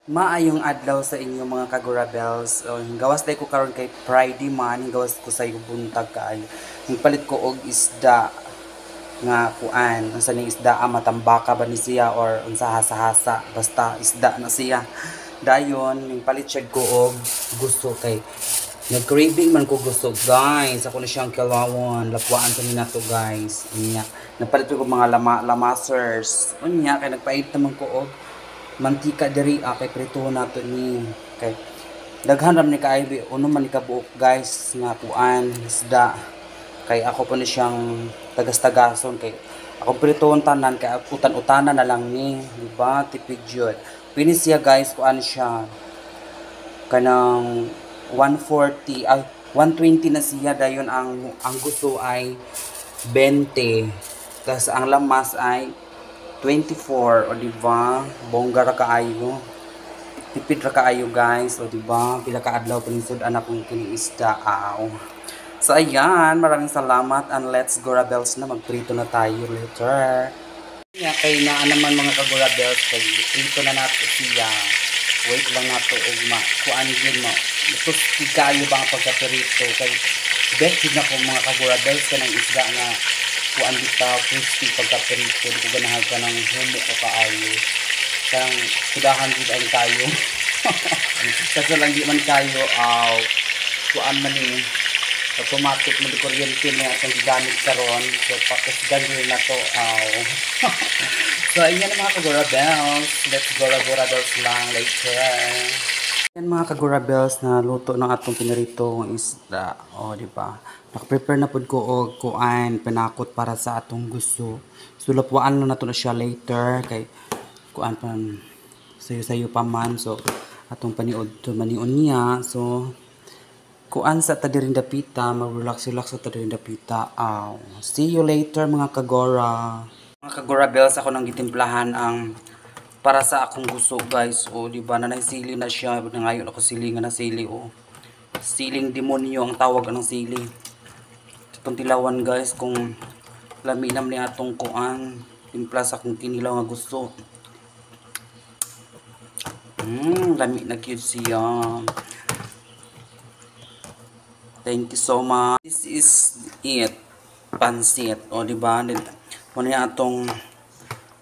Maayong adlaw sa inyo mga kagurabels. O, gawas day ko karon kay Friday man, gawas ko sa iyo buntag kaayo. Palit ko og isda nga kuan, unsa ning isda matambaka ba ni siya or unsa hasa-hasa, basta isda na siya. Dayon palit siya ko og gusto kay nag-craving man ko gusto guys. Ako na siyang kilawon, lapuan sa nato guys. Unya, napalit ko mga lamasers. Unya kay nagpait naman ko og mantika diri kay prito nato ni kay daghan ram ni kaayo uno man ni kabuok guys nga kuan isda kay ako pa ni siyang tagas-tagason kay ako pritoon tanan kay utan-utanan na lang ni di ba tipid jud pini siya guys kuan siya kanang 140 ay 120 na siya dayon ang gusto ay 20 tas ang lamas ay 24 o di ba? Bongga ra kaayo. Tipid ra kaayo guys, o di ba? Pila ka adlaw panisod anak kong kini isda aw. So ayan, maraming salamat and let's go Rabels na magprito na tayo later. Kay naa naman mga kagurabels kay prito na nato siya. Wait lang nato og kuan gyud mo. Ito kayo ba ang pagkaprito kay best na ko mga kagurabels kanang isda nga kuan bitaw crispy pagka-prito ko ganahan ka ng humok ka kaayo kang sudahan gid ang kayo kasi lang di man kayo kuan man ni automatic man kuryente na atong gigamit karon so pakisgan din na to so ayan mga kagurabels let's gora-gora-bells lang later. Yan mga kagurabels na luto ng atong pinarito ng isda. O, di ba? Naka-prepare na pud ko og kuan pinakot para sa atong gusto. So lapuan na nato na siya later kay kuan pa sayo-sayo pa man. So atong paniod to manion niya. So kuan sa tadirin dapita, mag-relax-relax sa tadirin dapita. See you later mga kagora. Mga kagurabels ako nang gitimplahan ang para sa akong gusto guys o di ba nanay sili na siya ngayon ako silingan na sili siling demonyo ang tawag ng sili itong tilawan guys kung laminam ni atong kuan timpla sa akong kinilaw nga gusto lami na cute siya. Thank you so much. This is it pansit o di ba muna atong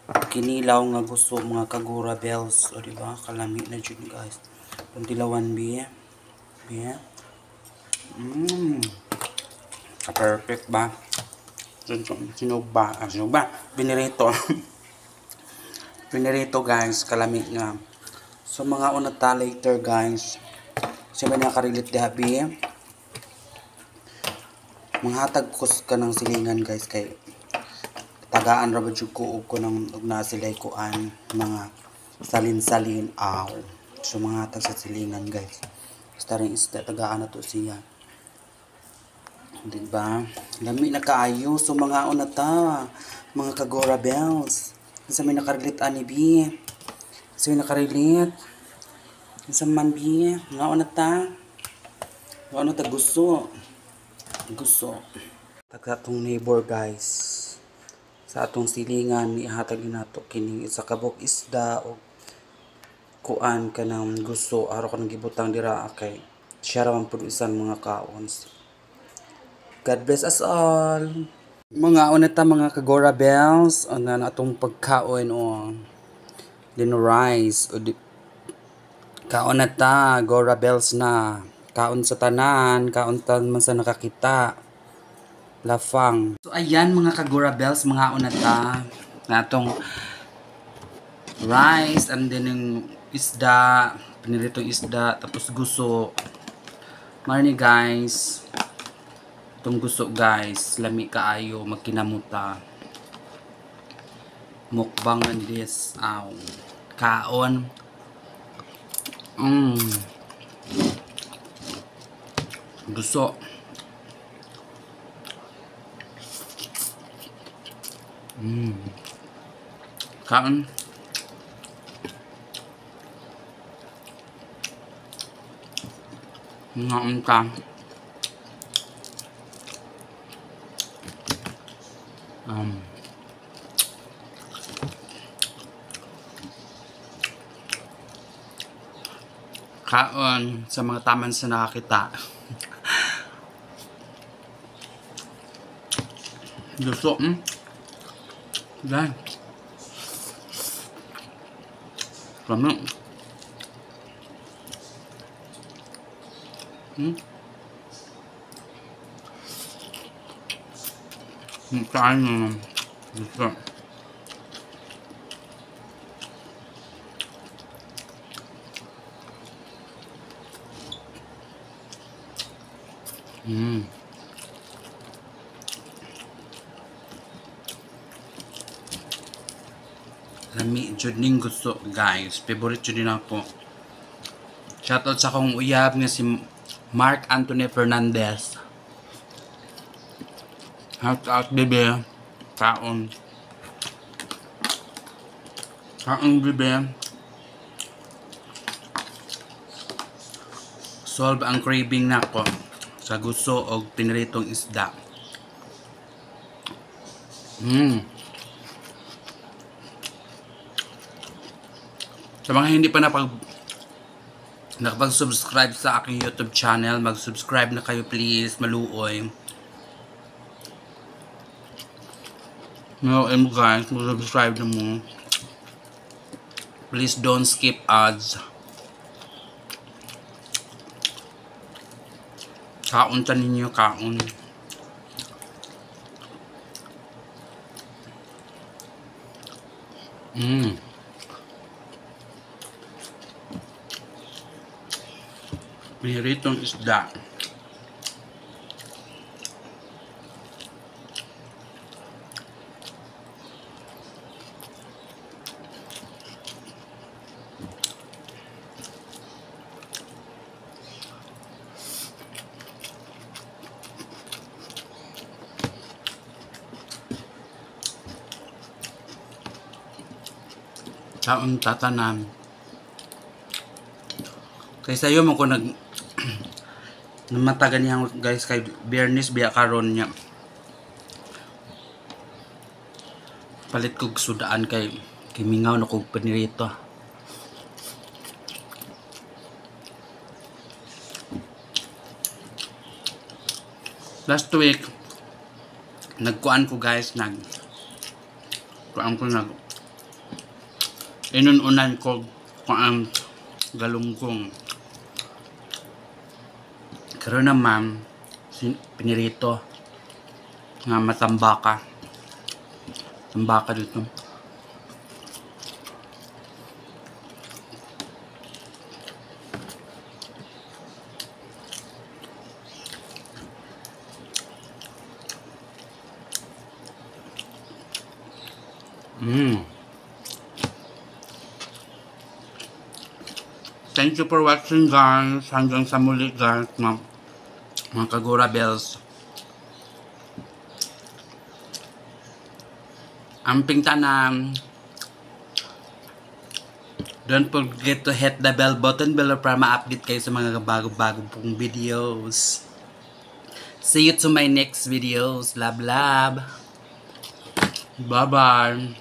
kinilaw nga gusto mga kagurabels o diba kalami na jud guys kung tilawan biya perfect ba sinog ba binirito binirito guys kalami nga so mga unata later guys siya may nakarilit dabi manghatag kus ka ng silingan guys kay tagaan ra jud ko og nang na sila kuan mga salin-salin so mga tag sa silingan guys basta rin isda tagaan na to siya di ba lami na kaayo so mga unata mga kagurabels sa may nakarilit ani bi sa may nakarilit sa man bi mga unata gusto taga tong neighbor guys sa atong silingan ihatag nato kining isa kabok isda o kuan kanang gusto araw kanang gibutang dira kay siya ra man pud isan mga kaon. God bless us all. Mga uneta mga kagurabels ana na atong pagkaon o lino rice o kaon na ta gurabels na kaon sa tanan kaon tan man sa nakakita lafang. So ayan mga kagurabels mga unata natong rice and then yung isda piniritong isda tapos guso marni guys itong guso guys lami kaayo magkinamuta mukbang and this kaon guso kaon ngaon ka Kaon sa mga taman sa nakakita. Gusto, Yan. Kami. Kain naman. Gusto. Lami jud ning gusto guys. Favorite jud din ako. Shoutout sa akong uyab nga si Mark Anthony Fernandez. Shoutout bebe. Kaon. Kaon bebe. Solve ang craving nako sa gusto og piniritong isda. Sa mga hindi pa nakapag-subscribe sa aking YouTube channel, mag-subscribe na kayo please, maluoy. Maluoy mo guys, mag-subscribe na mo. Please don't skip ads. Kaon ta ninyo, kaon. Piniritong isda. Kaon tatanan. Kaysa yun mo ko namatagan niya guys kay Bernice biya karon niya. Palit kog sudaan kay mingaw na kog panirito. Last week nagkuan ko guys inununan ko kuan galunggong. Karon naman pinirito nga matambaka. Tambaka dito. Thank you for watching guys. Hanggang sa muli guys, mga Kagura Bells. Amping tanan. Don't forget to hit the bell button below para ma-update kayo sa mga bago-bago pong videos. See you to my next videos. Love, love. Bye-bye.